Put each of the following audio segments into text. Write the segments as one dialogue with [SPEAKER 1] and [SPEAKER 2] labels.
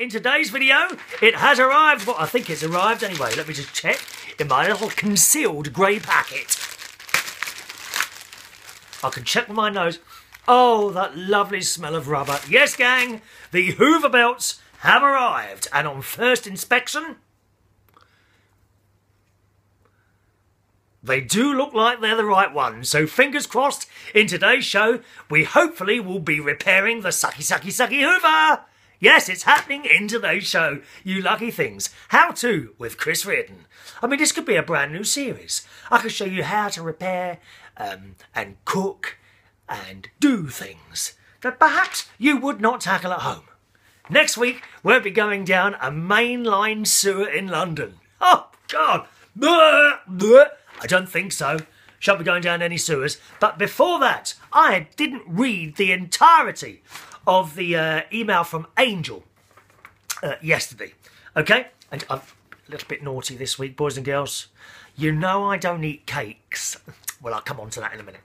[SPEAKER 1] in today's video, it has arrived. Well, I think it's arrived anyway. Let me just check in my little concealed grey packet. I can check with my nose. Oh, that lovely smell of rubber. Yes, gang, the Hoover belts have arrived. And on first inspection, they do look like they're the right ones. So fingers crossed, in today's show, we hopefully will be repairing the sucky Hoover. Yes, it's happening in today's show, you lucky things. How to with Chris Reardon. I mean, this could be a brand new series. I could show you how to repair and cook and do things that perhaps you would not tackle at home. Next week, we'll be going down a mainline sewer in London. Oh, God. I don't think so. Shan't be going down any sewers. But before that, I didn't read the entirety of the email from Angel yesterday. Okay? And I'm a little bit naughty this week, boys and girls. You know I don't eat cakes. Well, I'll come on to that in a minute.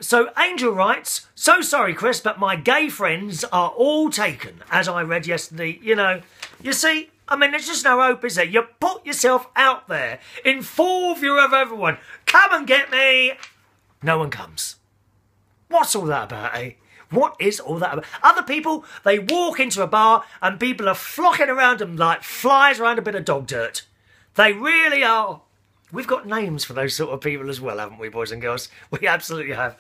[SPEAKER 1] So Angel writes, so sorry, Chris, but my gay friends are all taken, as I read yesterday. You know, you see, I mean, there's just no hope, is there? You put yourself out there in full view of everyone. Come and get me. No one comes. What's all that about, eh? What is all that about? Other people, they walk into a bar and people are flocking around them like flies around a bit of dog dirt. They really are. We've got names for those sort of people as well, haven't we, boys and girls? We absolutely have.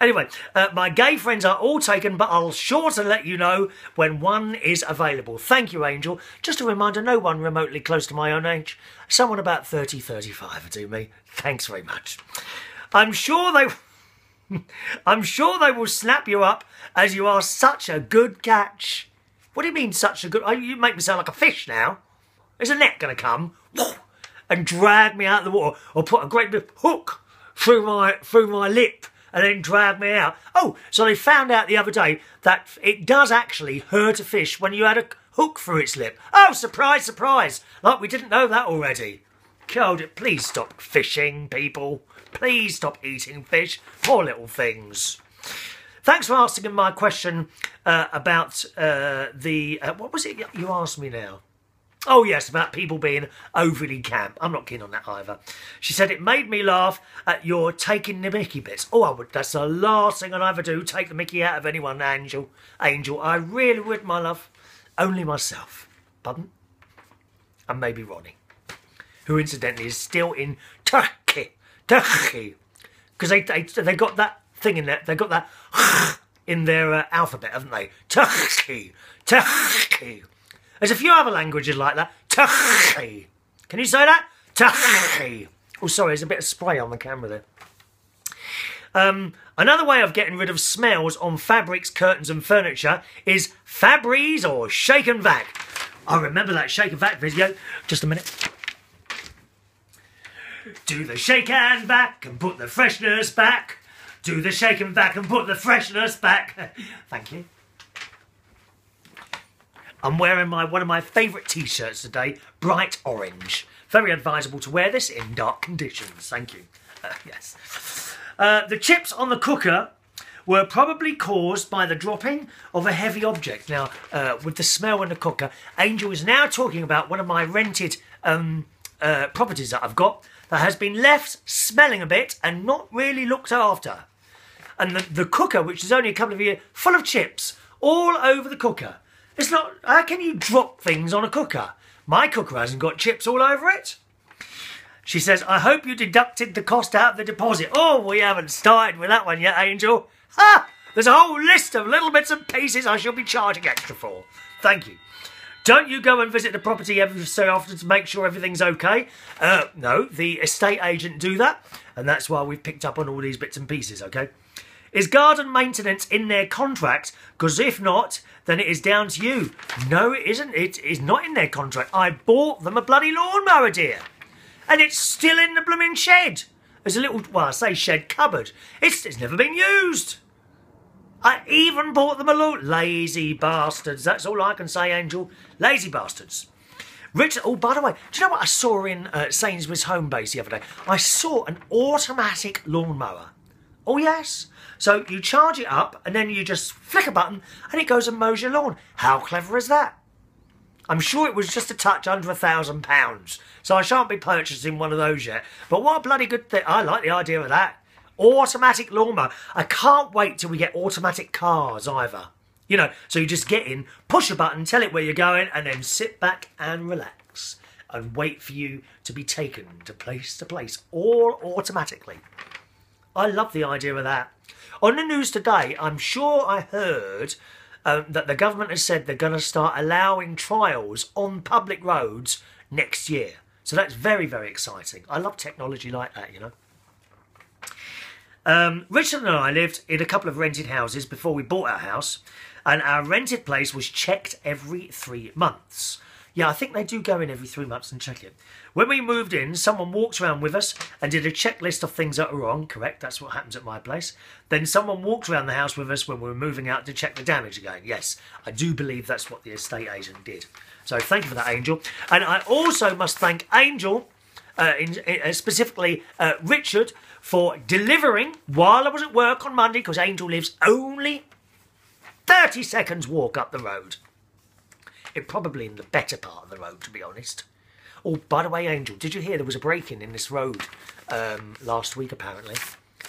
[SPEAKER 1] Anyway, my gay friends are all taken, but I'll sure to let you know when one is available. Thank you, Angel. Just a reminder, no one remotely close to my own age. Someone about 30, 35 would do me. Thanks very much. I'm sure they will snap you up, as you are such a good catch. What do you mean, such a good... You make me sound like a fish now. Is a net going to come and drag me out of the water, or put a great big hook through my lip and then drag me out? Oh, so they found out the other day that it does actually hurt a fish when you had a hook through its lip. Oh, surprise, surprise. Like we didn't know that already. God, please stop fishing, people. Please stop eating fish. Poor little things. Thanks for asking my question about what was it you asked me now? Oh, yes, about people being overly camp. I'm not keen on that either. She said, it made me laugh at your taking the mickey bits. Oh, that's the last thing I'd ever do, take the mickey out of anyone, Angel. I really would, my love. Only myself. Pardon? And maybe Ronnie, who incidentally is still in Turkey. Because they got that thing in there. They got that in their alphabet, haven't they? Turkey. There's a few other languages like that. Turkey. Can you say that? Turkey. Oh, sorry, there's a bit of spray on the camera there. Another way of getting rid of smells on fabrics, curtains and furniture is Febreze or Shake and Vac. I remember that Shake and Vac video. Just a minute. Do the shake and vac and put the freshness back. Do the shake and vac and put the freshness back. Thank you. I'm wearing one of my favourite T-shirts today, bright orange. Very advisable to wear this in dark conditions. Thank you. Yes. The chips on the cooker were probably caused by the dropping of a heavy object. Now, with the smell in the cooker, Angel is now talking about one of my rented properties that I've got that has been left smelling a bit and not really looked after. And the cooker, which is only a couple of years, full of chips all over the cooker. It's not... How can you drop things on a cooker? My cooker hasn't got chips all over it. She says, I hope you deducted the cost out of the deposit. Oh, we haven't started with that one yet, Angel. Ha! There's a whole list of little bits and pieces I shall be charging extra for. Thank you. Don't you go and visit the property every so often to make sure everything's okay? No, the estate agent do that. And that's why we've picked up on all these bits and pieces, okay? Is garden maintenance in their contract? Because if not, then it is down to you. No, it isn't. It is not in their contract. I bought them a bloody lawnmower, dear. And it's still in the blooming shed. There's a little, well, I say shed cupboard. It's never been used. I even bought them a lazy bastards. That's all I can say, Angel. Lazy bastards. Richard, oh, by the way, do you know what I saw in Sainsbury's Homebase the other day? I saw an automatic lawnmower. Oh, yes. So you charge it up and then you just flick a button and it goes and mows your lawn. How clever is that? I'm sure it was just a touch under £1,000. So I shan't be purchasing one of those yet. But what a bloody good thing. I like the idea of that. Automatic lawnmower. I can't wait till we get automatic cars either. You know, so you just get in, push a button, tell it where you're going, and then sit back and relax and wait for you to be taken to place, all automatically. I love the idea of that. On the news today, I'm sure I heard that the government has said they're going to start allowing trials on public roads next year. So that's very, very exciting. I love technology like that, you know. Richard and I lived in a couple of rented houses before we bought our house, and our rented place was checked every 3 months. Yeah, I think they do go in every 3 months and check it. When we moved in, someone walked around with us and did a checklist of things that are wrong. Correct, that's what happens at my place. Then someone walked around the house with us when we were moving out to check the damage again. Yes, I do believe that's what the estate agent did. So thank you for that, Angel. And I also must thank Angel, specifically Richard, for delivering while I was at work on Monday, because Angel lives only 30 seconds walk up the road. It probably in the better part of the road, to be honest. Oh, by the way, Angel, did you hear there was a break-in in this road last week, apparently?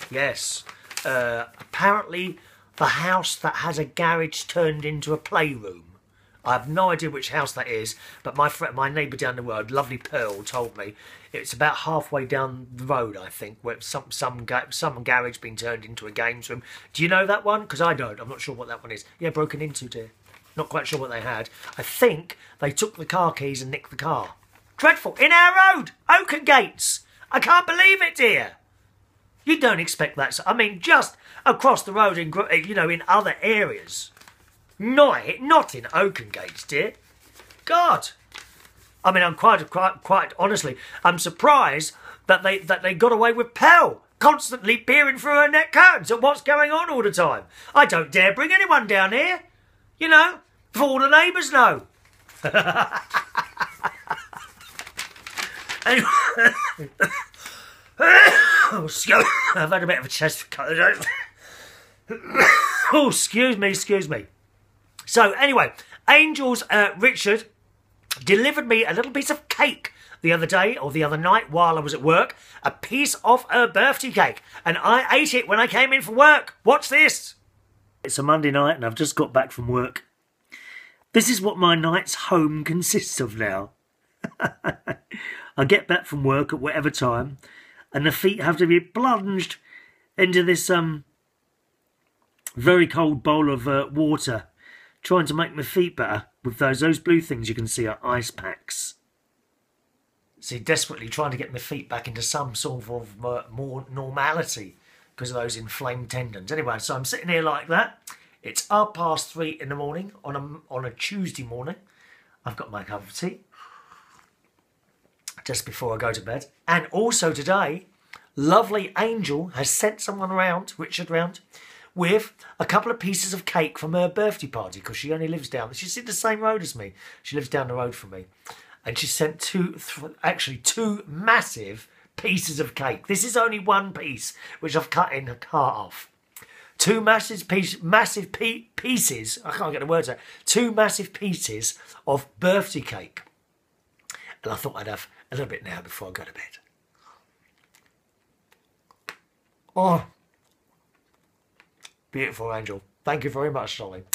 [SPEAKER 1] Yes. Apparently, the house that has a garage turned into a playroom. I have no idea which house that is, but my neighbour down the road, lovely Pearl, told me it's about halfway down the road, I think, where some garage been turned into a games room. Do you know that one? Because I don't. I'm not sure what that one is. Yeah, broken into, dear. Not quite sure what they had. I think they took the car keys and nicked the car. Dreadful. In our road. Oaken Gates. I can't believe it, dear. You don't expect that. I mean, just across the road in, you know, in other areas. Not in Oaken Gates, dear. God. I mean, I'm quite honestly, I'm surprised that they got away with Pell constantly peering through her net curtains at what's going on all the time. I don't dare bring anyone down here. You know, for all the neighbours know. Anyway, oh, I've had a bit of a chest cut. Oh, excuse me. So, anyway, Angel's Richard delivered me a little piece of cake the other day, or the other night while I was at work. A piece of her birthday cake. And I ate it when I came in from work. Watch this. It's a Monday night and I've just got back from work. This is what my night's home consists of now. I get back from work at whatever time and the feet have to be plunged into this very cold bowl of water, trying to make my feet better with those blue things you can see are ice packs. See, desperately trying to get my feet back into some sort of more normality because of those inflamed tendons. Anyway, so I'm sitting here like that. It's 3:30 in the morning on a Tuesday morning. I've got my cup of tea just before I go to bed. And also today, lovely Angel has sent someone round, Richard round, with a couple of pieces of cake from her birthday party, because she only lives down. She's in the same road as me. She lives down the road from me. And she sent two massive pieces of cake. This is only one piece, which I've cut in half. Two massive pieces, I can't get the words out, 2 massive pieces of birthday cake. And I thought I'd have a little bit now before I go to bed. Oh, beautiful, Angel. Thank you very much, darling.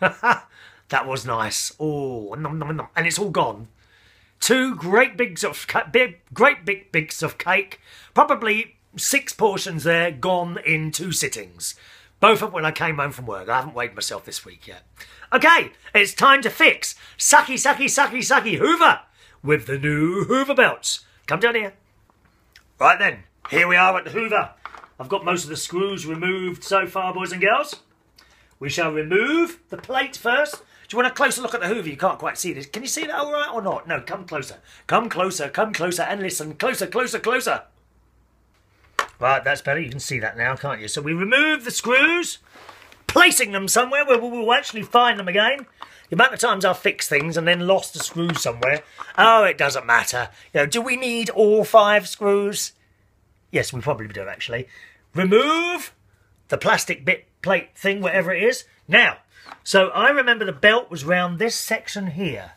[SPEAKER 1] That was nice. Oh, nom, nom, nom. And it's all gone. 2 great bigs of big bigs of cake. Probably 6 portions there, gone in 2 sittings. Both of when I came home from work. I haven't weighed myself this week yet. Okay, it's time to fix sucky Hoover with the new Hoover belts. Come down here. Right then, here we are at the Hoover. I've got most of the screws removed so far, boys and girls. We shall remove the plate first. Do you want a closer look at the Hoover? You can't quite see this. Can you see that all right or not? No, come closer. Come closer and listen. Closer. Right, that's better. You can see that now, can't you? So we remove the screws, placing them somewhere where we will actually find them again. The amount of times I've fixed things and then lost a screw somewhere. Oh, it doesn't matter. You know, do we need all 5 screws? Yes, we probably do, actually. Remove the plastic plate thing, whatever it is. Now, so I remember the belt was round this section here.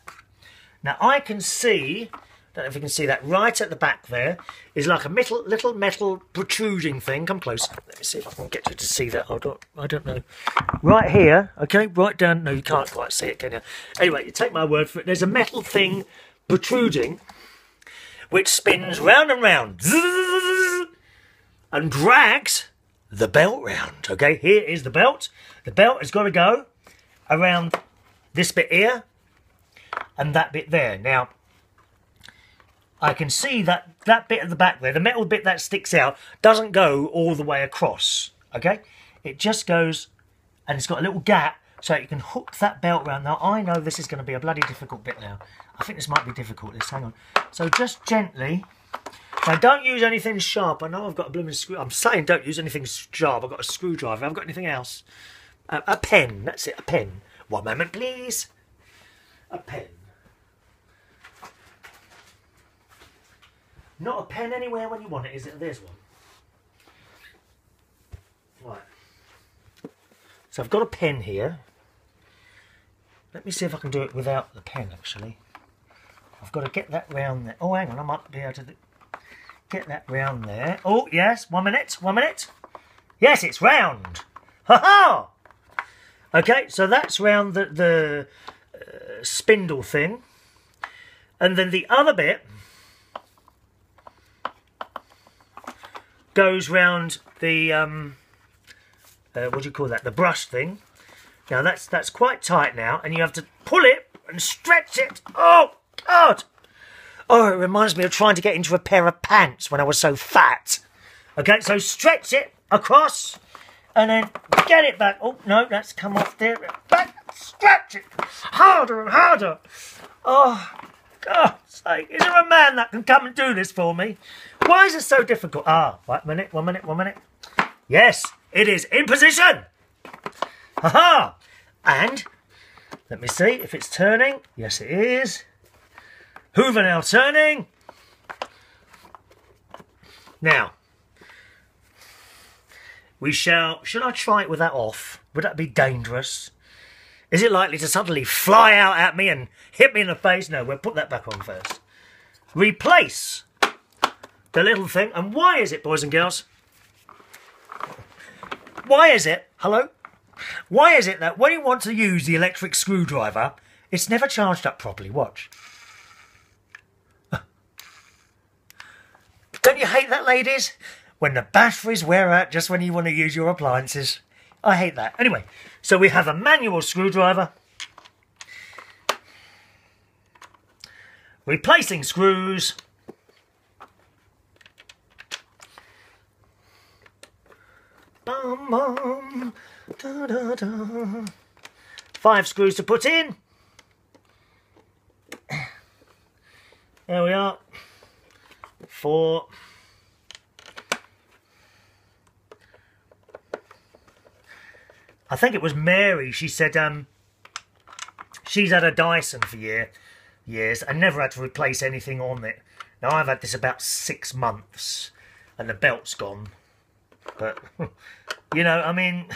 [SPEAKER 1] Now, I can see, don't know if you can see that, right at the back there is like a little metal protruding thing. Come close. Let me see if I can get you to see that. I don't know. Right here, okay, right down. No, you can't quite see it, can you? Anyway, you take my word for it. There's a metal thing protruding which spins round and round and drags the belt round. Okay, here is the belt. The belt has got to go around this bit here and that bit there. Now, I can see that bit at the back there, the metal bit that sticks out, doesn't go all the way across. Okay, it just goes, and it's got a little gap so you can hook that belt round. Now, I know this is going to be a bloody difficult bit now. I think this might be difficult, this, hang on. So just gently. Now, don't use anything sharp. I know I've got a blooming screw. I'm saying don't use anything sharp. I've got a screwdriver. I haven't got anything else. A pen. That's it, a pen. One moment, please. A pen. Not a pen anywhere when you want it, is it? There's one. Right. So I've got a pen here. Let me see if I can do it without the pen, actually. I've got to get that round there. Oh, hang on, I might be able to get that round there. Oh, yes, 1 minute, 1 minute. Yes, it's round. Ha-ha! Okay, so that's round the spindle thing. And then the other bit goes round the, what do you call that, the brush thing. Now, that's quite tight now, and you have to pull it and stretch it. Oh, God! Oh, it reminds me of trying to get into a pair of pants when I was so fat. Okay, so stretch it across, and then get it back. Oh, no, that's come off there. Back, stretch it. Harder and harder. Oh, God's sake. Is there a man that can come and do this for me? Why is it so difficult? Ah, right, 1 minute, 1 minute, 1 minute. Yes, it is in position. Ha-ha! And, let me see if it's turning. Yes, it is. Hoover now turning. Now, should I try it with that off? Would that be dangerous? Is it likely to suddenly fly out at me and hit me in the face? No, we'll put that back on first. Replace the little thing. And why is it, boys and girls? Why is it, hello? Why is it that when you want to use the electric screwdriver, it's never charged up properly? Watch. Don't you hate that, ladies? When the batteries wear out just when you want to use your appliances. I hate that. Anyway, so we have a manual screwdriver. Replacing screws. Bum, bum, da, da, da. 5 screws to put in. There we are. 4. I think it was Mary. She said she's had a Dyson for years and never had to replace anything on it. Now, I've had this about 6 months and the belt's gone. But, you know, I mean,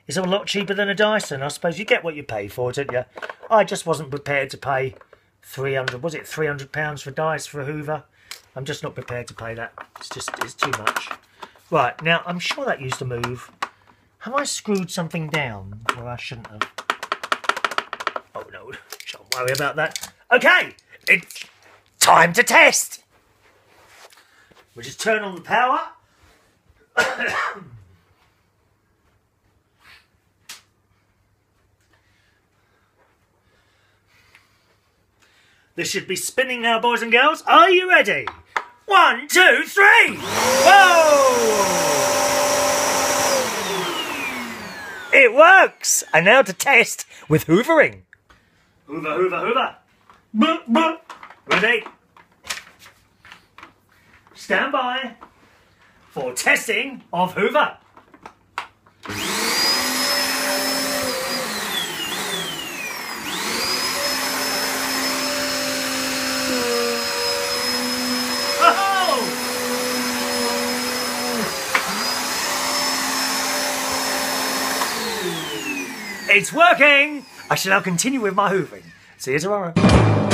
[SPEAKER 1] it's a lot cheaper than a Dyson. I suppose you get what you pay for, don't you? I just wasn't prepared to pay 300, was it £300 for Dyson for a Hoover? I'm just not prepared to pay that. It's too much. Right, now, I'm sure that used to move. Have I screwed something down where I shouldn't have? Oh, no, don't worry about that. Okay, it's time to test. We'll just turn on the power. This should be spinning now, boys and girls. Are you ready? 1, 2, 3. Whoa! It works! And now to test with hoovering. Hoover, hoover, hoover. Buh, buh. Ready? Stand by for testing of Hoover. It's working! I shall now continue with my hoovering. See you tomorrow.